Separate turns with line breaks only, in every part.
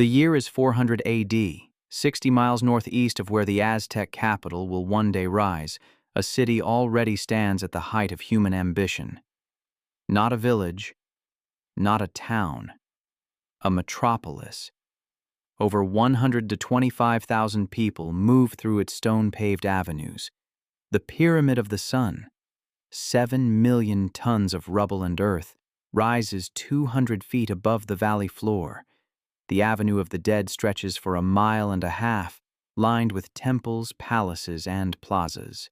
The year is 400 AD, 60 miles northeast of where the Aztec capital will one day rise. A city already stands at the height of human ambition. Not a village, not a town, a metropolis. Over 100 to 25,000 people move through its stone-paved avenues. The Pyramid of the Sun, 7 million tons of rubble and earth, rises 200 feet above the valley floor. The Avenue of the Dead stretches for a mile and a half, lined with temples, palaces, and plazas.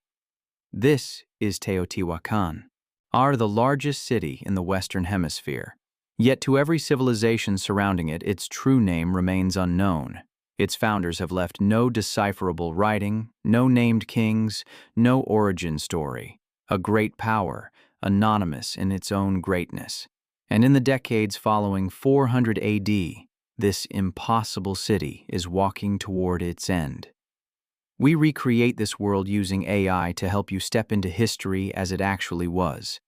This is Teotihuacan, the largest city in the Western Hemisphere. Yet to every civilization surrounding it, its true name remains unknown. Its founders have left no decipherable writing, no named kings, no origin story. A great power, anonymous in its own greatness. And in the decades following 400 AD, this impossible city is walking toward its end. We recreate this world using AI to help you step into history as it actually was.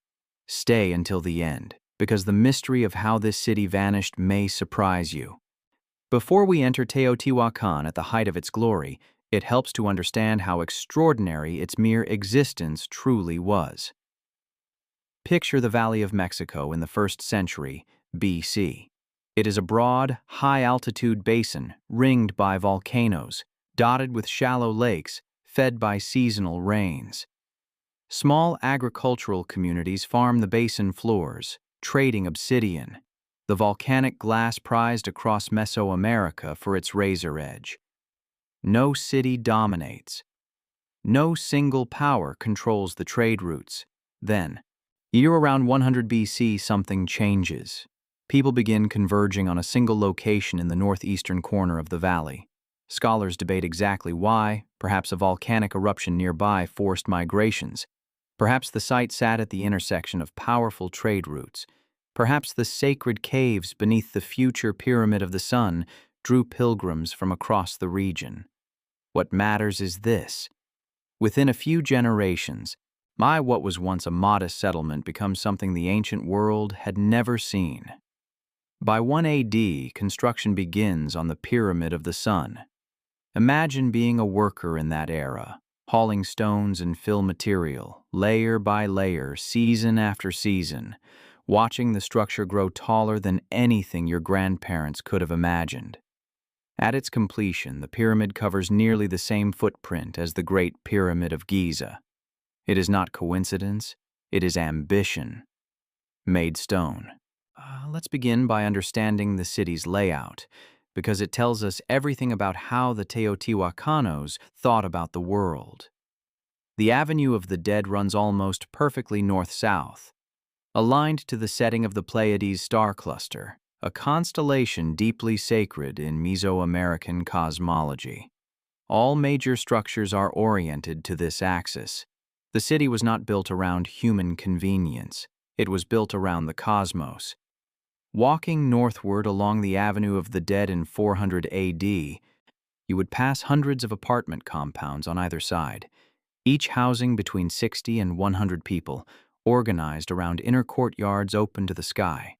Stay until the end, because the mystery of how this city vanished may surprise you. Before we enter Teotihuacan at the height of its glory, it helps to understand how extraordinary its mere existence truly was. Picture the Valley of Mexico in the 1st century BC. It is a broad, high-altitude basin ringed by volcanoes, dotted with shallow lakes, fed by seasonal rains. Small agricultural communities farm the basin floors, trading obsidian, the volcanic glass prized across Mesoamerica for its razor edge. No city dominates. No single power controls the trade routes. Then, year around 100 BC, something changes. People begin converging on a single location in the northeastern corner of the valley. Scholars debate exactly why. Perhaps a volcanic eruption nearby forced migrations. Perhaps the site sat at the intersection of powerful trade routes. Perhaps the sacred caves beneath the future Pyramid of the Sun drew pilgrims from across the region. What matters is this. Within a few generations, what was once a modest settlement becomes something the ancient world had never seen. By 1 AD, construction begins on the Pyramid of the Sun. Imagine being a worker in that era, hauling stones and fill material, layer by layer, season after season, watching the structure grow taller than anything your grandparents could have imagined. At its completion, the pyramid covers nearly the same footprint as the Great Pyramid of Giza. It is not coincidence, it is ambition, made stone. Let's begin by understanding the city's layout, because it tells us everything about how the Teotihuacanos thought about the world. The Avenue of the Dead runs almost perfectly north-south, aligned to the setting of the Pleiades star cluster, a constellation deeply sacred in Mesoamerican cosmology. All major structures are oriented to this axis. The city was not built around human convenience. It was built around the cosmos. Walking northward along the Avenue of the Dead in 400 AD, you would pass hundreds of apartment compounds on either side, each housing between 60 and 100 people, organized around inner courtyards open to the sky.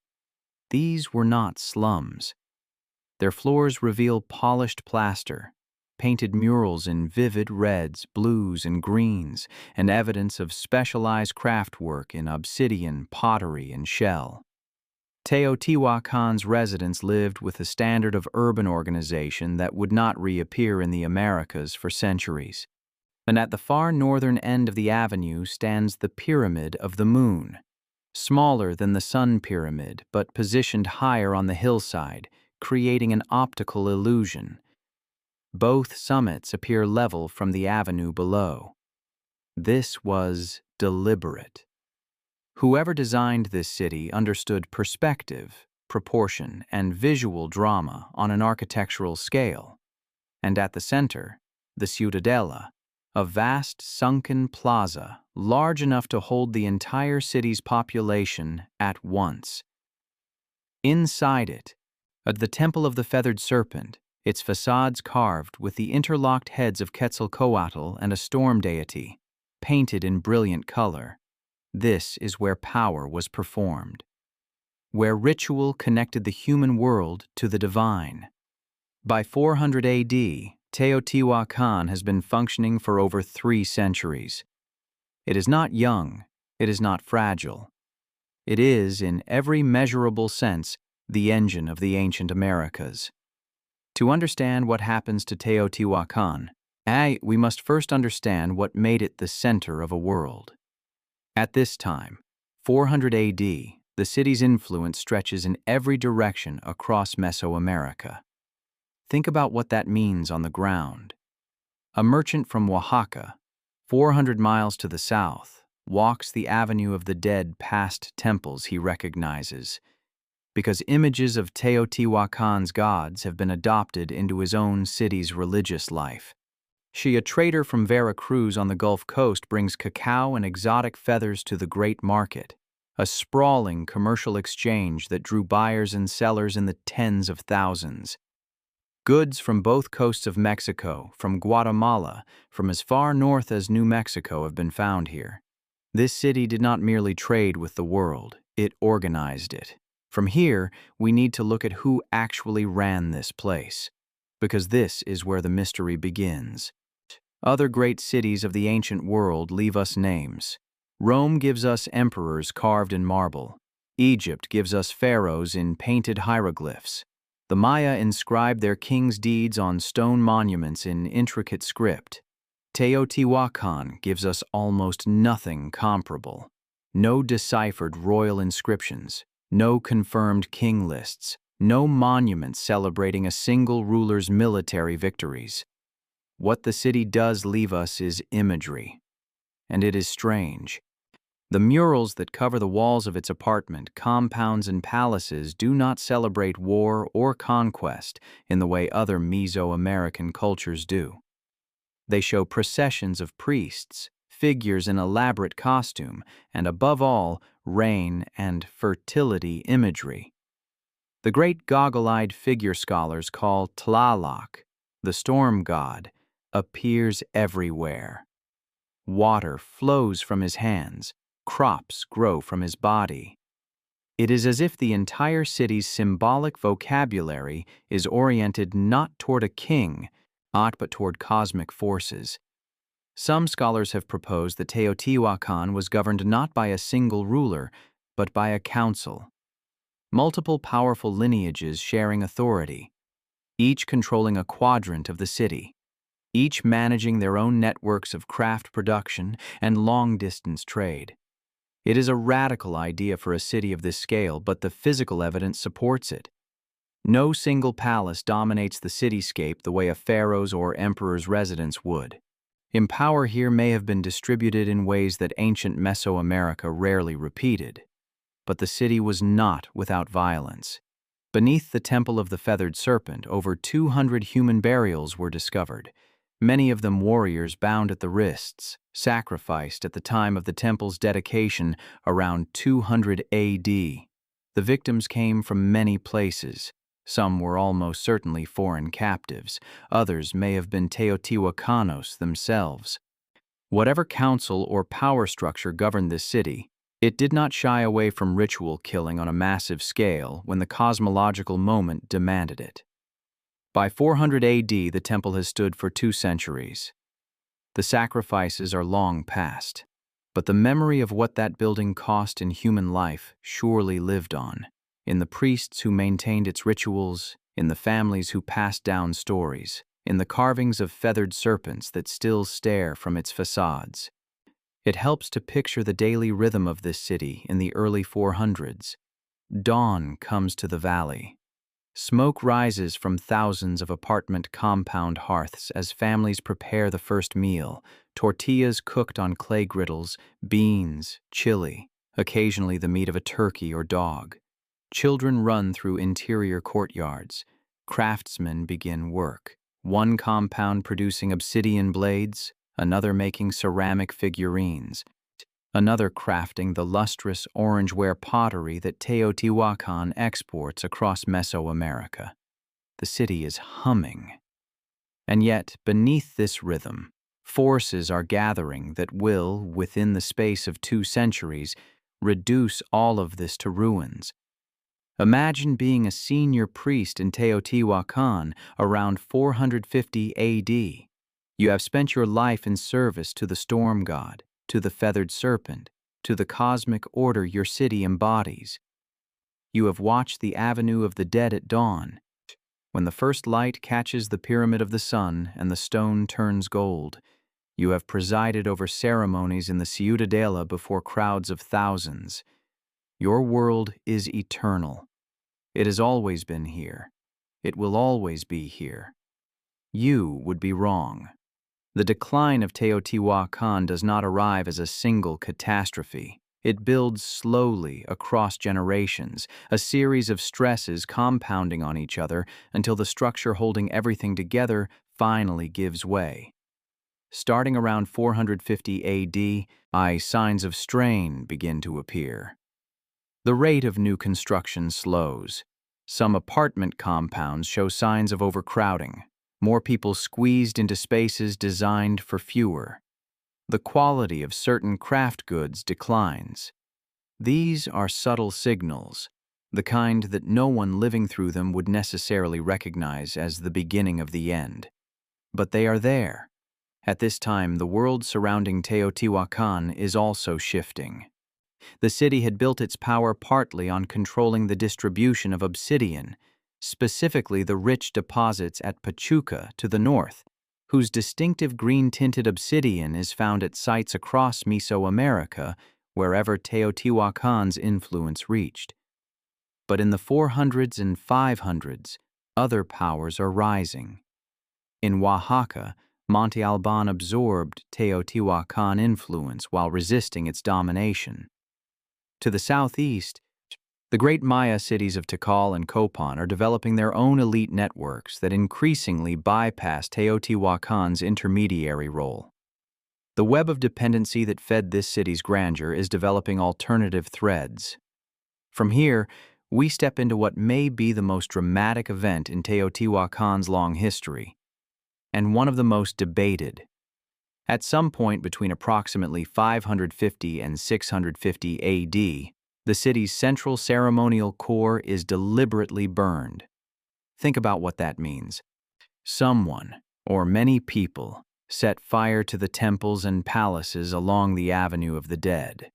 These were not slums. Their floors reveal polished plaster, painted murals in vivid reds, blues, and greens, and evidence of specialized craftwork in obsidian, pottery, and shell. Teotihuacan's residents lived with a standard of urban organization that would not reappear in the Americas for centuries. And at the far northern end of the avenue stands the Pyramid of the Moon, smaller than the Sun Pyramid but positioned higher on the hillside, creating an optical illusion. Both summits appear level from the avenue below. This was deliberate. Whoever designed this city understood perspective, proportion, and visual drama on an architectural scale. And at the center, the Ciudadela, a vast sunken plaza large enough to hold the entire city's population at once. Inside it, at the Temple of the Feathered Serpent, its facades carved with the interlocked heads of Quetzalcoatl and a storm deity, painted in brilliant color. This is where power was performed, where ritual connected the human world to the divine. By 400 AD, Teotihuacan has been functioning for over 3 centuries. It is not young, it is not fragile. It is, in every measurable sense, the engine of the ancient Americas. To understand what happens to Teotihuacan, we must first understand what made it the center of a world. At this time, 400 AD, the city's influence stretches in every direction across Mesoamerica. Think about what that means on the ground. A merchant from Oaxaca, 400 miles to the south, walks the Avenue of the Dead past temples he recognizes, because images of Teotihuacan's gods have been adopted into his own city's religious life. A trader from Veracruz on the Gulf Coast brings cacao and exotic feathers to the great market, a sprawling commercial exchange that drew buyers and sellers in the tens of thousands. Goods from both coasts of Mexico, from Guatemala, from as far north as New Mexico have been found here. This city did not merely trade with the world, it organized it. From here, we need to look at who actually ran this place, because this is where the mystery begins. Other great cities of the ancient world leave us names. Rome gives us emperors carved in marble. Egypt gives us pharaohs in painted hieroglyphs. The Maya inscribed their kings' deeds on stone monuments in intricate script. Teotihuacan gives us almost nothing comparable. No deciphered royal inscriptions, no confirmed king lists, no monuments celebrating a single ruler's military victories. What the city does leave us is imagery, and it is strange. The murals that cover the walls of its apartment, compounds, and palaces do not celebrate war or conquest in the way other Mesoamerican cultures do. They show processions of priests, figures in elaborate costume, and above all, rain and fertility imagery. The great goggle-eyed figure scholars call Tlaloc, the storm god, appears everywhere. Water flows from his hands, crops grow from his body. It is as if the entire city's symbolic vocabulary is oriented not toward a king, but toward cosmic forces. Some scholars have proposed that Teotihuacan was governed not by a single ruler, but by a council. Multiple powerful lineages sharing authority, each controlling a quadrant of the city, each managing their own networks of craft production and long-distance trade. It is a radical idea for a city of this scale, but the physical evidence supports it. No single palace dominates the cityscape the way a pharaoh's or emperor's residence would. Power here may have been distributed in ways that ancient Mesoamerica rarely repeated. But the city was not without violence. Beneath the Temple of the Feathered Serpent, over 200 human burials were discovered, many of them warriors bound at the wrists, sacrificed at the time of the temple's dedication around 200 AD. The victims came from many places. Some were almost certainly foreign captives. Others may have been Teotihuacanos themselves. Whatever council or power structure governed this city, it did not shy away from ritual killing on a massive scale when the cosmological moment demanded it. By 400 AD, the temple has stood for 2 centuries. The sacrifices are long past, but the memory of what that building cost in human life surely lived on, in the priests who maintained its rituals, in the families who passed down stories, in the carvings of feathered serpents that still stare from its facades. It helps to picture the daily rhythm of this city in the early 400s. Dawn comes to the valley. Smoke rises from thousands of apartment compound hearths as families prepare the first meal, tortillas cooked on clay griddles, beans, chili, occasionally the meat of a turkey or dog. Children run through interior courtyards. Craftsmen begin work, one compound producing obsidian blades, another making ceramic figurines, another crafting the lustrous orange-ware pottery that Teotihuacan exports across Mesoamerica. The city is humming. And yet, beneath this rhythm, forces are gathering that will, within the space of 2 centuries, reduce all of this to ruins. Imagine being a senior priest in Teotihuacan around 450 AD. You have spent your life in service to the storm god, to the feathered serpent, to the cosmic order your city embodies. You have watched the avenue of the dead at dawn, when the first light catches the pyramid of the sun and the stone turns gold. You have presided over ceremonies in the Ciudadela before crowds of thousands. Your world is eternal. It has always been here. It will always be here. You would be wrong. The decline of Teotihuacan does not arrive as a single catastrophe. It builds slowly across generations, a series of stresses compounding on each other until the structure holding everything together finally gives way. Starting around 450 AD, signs of strain begin to appear. The rate of new construction slows. Some apartment compounds show signs of overcrowding, more people squeezed into spaces designed for fewer. The quality of certain craft goods declines. These are subtle signals, the kind that no one living through them would necessarily recognize as the beginning of the end. But they are there. At this time, the world surrounding Teotihuacan is also shifting. The city had built its power partly on controlling the distribution of obsidian, specifically the rich deposits at Pachuca to the north, whose distinctive green-tinted obsidian is found at sites across Mesoamerica wherever Teotihuacan's influence reached. But in the 400s and 500s, other powers are rising. In Oaxaca, Monte Alban absorbed Teotihuacan influence while resisting its domination. To the southeast, the great Maya cities of Tikal and Copan are developing their own elite networks that increasingly bypass Teotihuacan's intermediary role. The web of dependency that fed this city's grandeur is developing alternative threads. From here, we step into what may be the most dramatic event in Teotihuacan's long history, and one of the most debated. At some point between approximately 550 and 650 AD, the city's central ceremonial core is deliberately burned. Think about what that means. Someone, or many people, set fire to the temples and palaces along the Avenue of the Dead.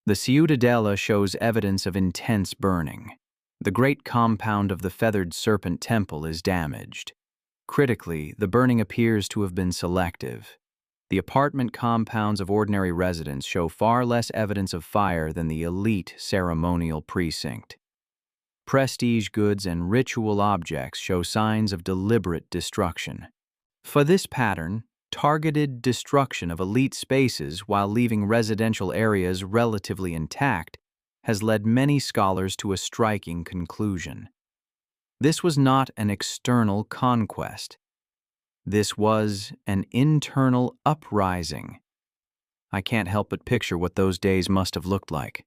The Ciudadela shows evidence of intense burning. The great compound of the Feathered Serpent Temple is damaged. Critically, the burning appears to have been selective. The apartment compounds of ordinary residents show far less evidence of fire than the elite ceremonial precinct. Prestige goods and ritual objects show signs of deliberate destruction. For this pattern, targeted destruction of elite spaces while leaving residential areas relatively intact has led many scholars to a striking conclusion. This was not an external conquest. This was an internal uprising. I can't help but picture what those days must have looked like.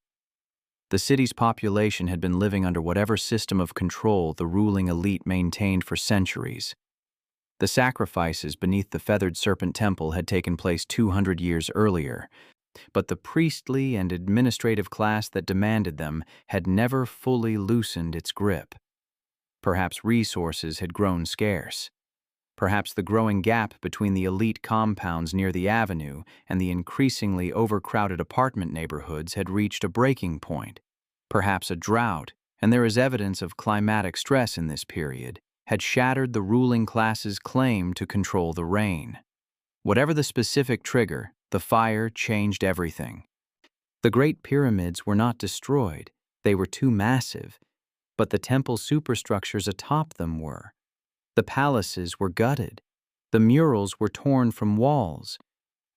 The city's population had been living under whatever system of control the ruling elite maintained for centuries. The sacrifices beneath the Feathered Serpent Temple had taken place 200 years earlier, but the priestly and administrative class that demanded them had never fully loosened its grip. Perhaps resources had grown scarce. Perhaps the growing gap between the elite compounds near the avenue and the increasingly overcrowded apartment neighborhoods had reached a breaking point. Perhaps a drought, and there is evidence of climatic stress in this period, had shattered the ruling class's claim to control the rain. Whatever the specific trigger, the fire changed everything. The Great Pyramids were not destroyed, they were too massive, but the temple superstructures atop them were. The palaces were gutted. The murals were torn from walls.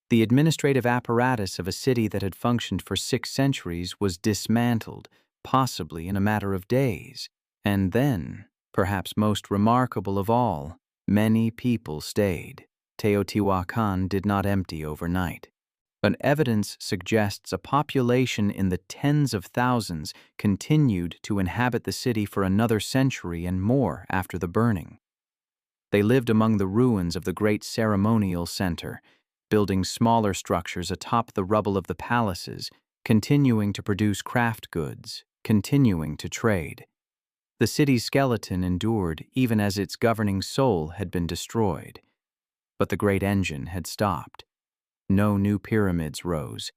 The administrative apparatus of a city that had functioned for 6 centuries was dismantled, possibly in a matter of days. And then, perhaps most remarkable of all, many people stayed. Teotihuacan did not empty overnight. But evidence suggests a population in the tens of thousands continued to inhabit the city for another century and more after the burning. They lived among the ruins of the great ceremonial center, building smaller structures atop the rubble of the palaces, continuing to produce craft goods, continuing to trade. The city's skeleton endured even as its governing soul had been destroyed. But the great engine had stopped. No new pyramids rose.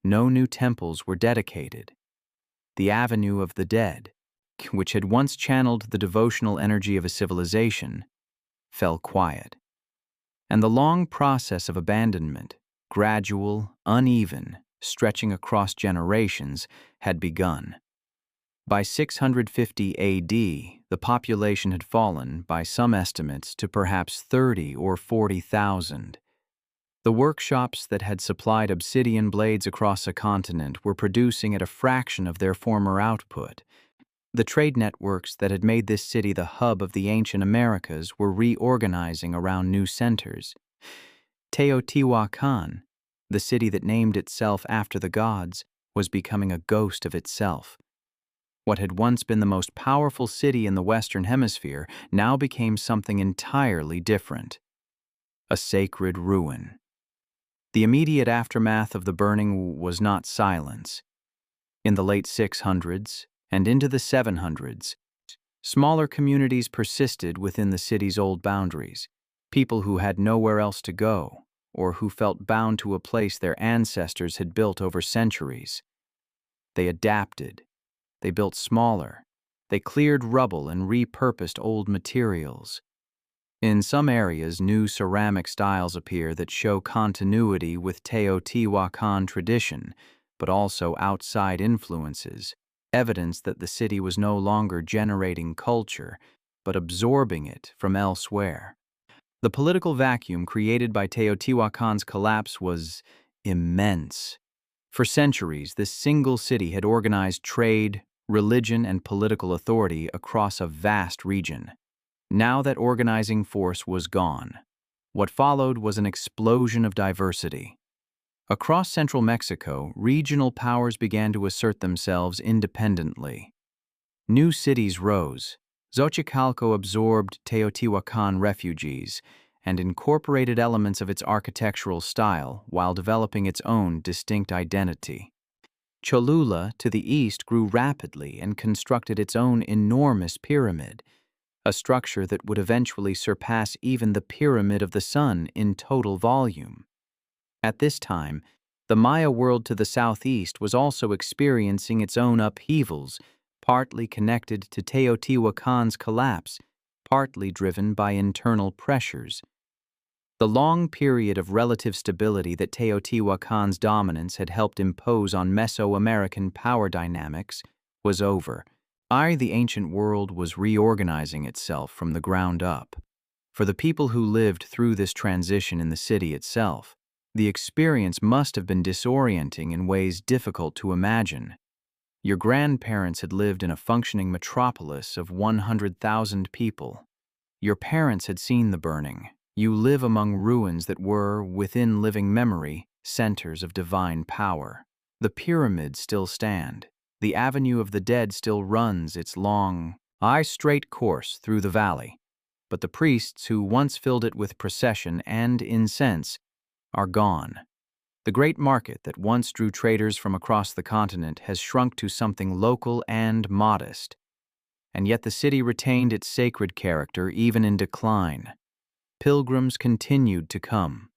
No new temples were dedicated. The Avenue of the Dead, which had once channeled the devotional energy of a civilization, fell quiet. And the long process of abandonment, gradual, uneven, stretching across generations, had begun. By 650 AD, the population had fallen, by some estimates, to perhaps 30 or 40,000. The workshops that had supplied obsidian blades across a continent were producing at a fraction of their former output. The trade networks that had made this city the hub of the ancient Americas were reorganizing around new centers. Teotihuacan, the city that named itself after the gods, was becoming a ghost of itself. What had once been the most powerful city in the Western Hemisphere now became something entirely different. A sacred ruin. The immediate aftermath of the burning was not silence. In the late 600s and into the 700s, smaller communities persisted within the city's old boundaries, people who had nowhere else to go, or who felt bound to a place their ancestors had built over centuries. They adapted. They built smaller. They cleared rubble and repurposed old materials. In some areas, new ceramic styles appear that show continuity with Teotihuacan tradition, but also outside influences, evidence that the city was no longer generating culture, but absorbing it from elsewhere. The political vacuum created by Teotihuacan's collapse was immense. For centuries, this single city had organized trade, religion, and political authority across a vast region. Now that organizing force was gone, what followed was an explosion of diversity. Across central Mexico, regional powers began to assert themselves independently. New cities rose. Xochicalco absorbed Teotihuacan refugees and incorporated elements of its architectural style while developing its own distinct identity. Cholula, to the east, grew rapidly and constructed its own enormous pyramid, a structure that would eventually surpass even the Pyramid of the Sun in total volume. At this time, the Maya world to the southeast was also experiencing its own upheavals, partly connected to Teotihuacan's collapse, partly driven by internal pressures. The long period of relative stability that Teotihuacan's dominance had helped impose on Mesoamerican power dynamics was over. The ancient world was reorganizing itself from the ground up. For the people who lived through this transition in the city itself, the experience must have been disorienting in ways difficult to imagine. Your grandparents had lived in a functioning metropolis of 100,000 people. Your parents had seen the burning. You live among ruins that were, within living memory, centers of divine power. The pyramids still stand. The Avenue of the Dead still runs its long, straight course through the valley, but the priests who once filled it with procession and incense are gone. The great market that once drew traders from across the continent has shrunk to something local and modest, and yet the city retained its sacred character even in decline. Pilgrims continued to come.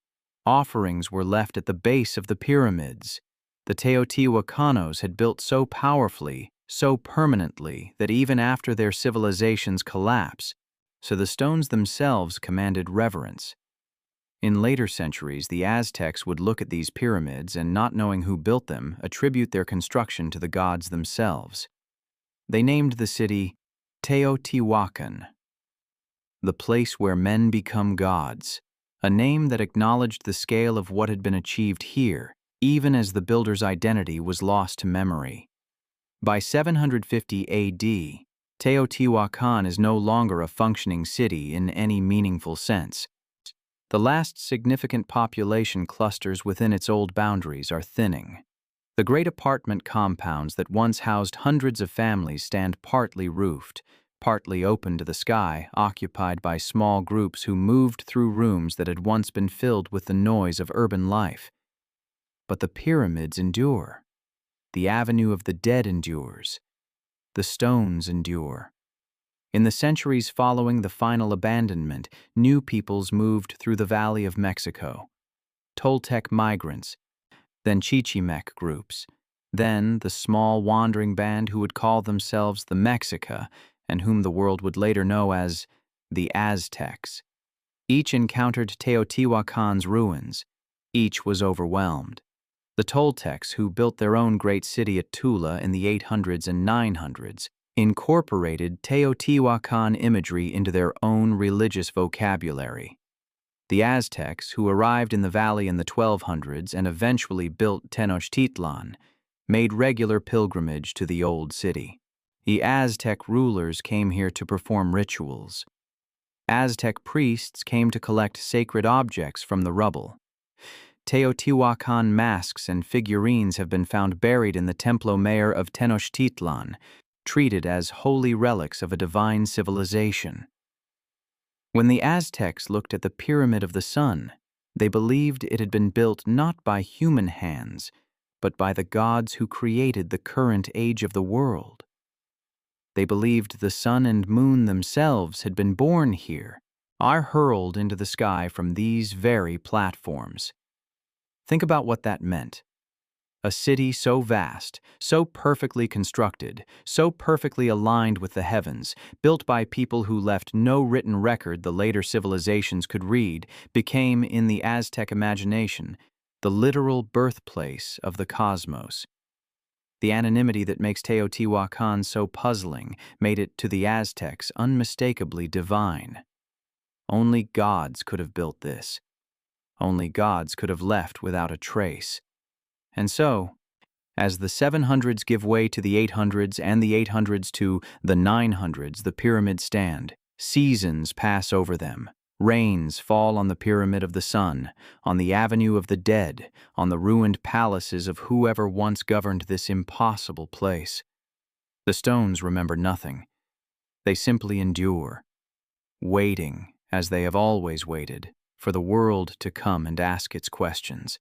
Offerings were left at the base of the pyramids. The Teotihuacanos had built so powerfully, so permanently, that even after their civilization's collapse, so the stones themselves commanded reverence. In later centuries, the Aztecs would look at these pyramids and, not knowing who built them, attribute their construction to the gods themselves. They named the city Teotihuacan, the place where men become gods, a name that acknowledged the scale of what had been achieved here, even as the builder's identity was lost to memory. By 750 AD, Teotihuacan is no longer a functioning city in any meaningful sense. The last significant population clusters within its old boundaries are thinning. The great apartment compounds that once housed hundreds of families stand partly roofed, partly open to the sky, occupied by small groups who moved through rooms that had once been filled with the noise of urban life. But the pyramids endure. The Avenue of the Dead endures. The stones endure. In the centuries following the final abandonment, new peoples moved through the Valley of Mexico. Toltec migrants, then Chichimec groups, then the small wandering band who would call themselves the Mexica and whom the world would later know as the Aztecs. Each encountered Teotihuacan's ruins. Each was overwhelmed. The Toltecs, who built their own great city at Tula in the 800s and 900s, incorporated Teotihuacan imagery into their own religious vocabulary. The Aztecs, who arrived in the valley in the 1200s and eventually built Tenochtitlan, made regular pilgrimage to the old city. The Aztec rulers came here to perform rituals. Aztec priests came to collect sacred objects from the rubble. Teotihuacan masks and figurines have been found buried in the Templo Mayor of Tenochtitlan, treated as holy relics of a divine civilization. When the Aztecs looked at the Pyramid of the Sun, they believed it had been built not by human hands, but by the gods who created the current age of the world. They believed the sun and moon themselves had been born here, are hurled into the sky from these very platforms. Think about what that meant. A city so vast, so perfectly constructed, so perfectly aligned with the heavens, built by people who left no written record the later civilizations could read, became, in the Aztec imagination, the literal birthplace of the cosmos. The anonymity that makes Teotihuacan so puzzling made it, to the Aztecs, unmistakably divine. Only gods could have built this. Only gods could have left without a trace. And so, as the 700s give way to the 800s and the 800s to the 900s, the pyramids stand. Seasons pass over them. Rains fall on the Pyramid of the Sun, on the Avenue of the Dead, on the ruined palaces of whoever once governed this impossible place. The stones remember nothing. They simply endure, waiting, as they have always waited, for the world to come and ask its questions.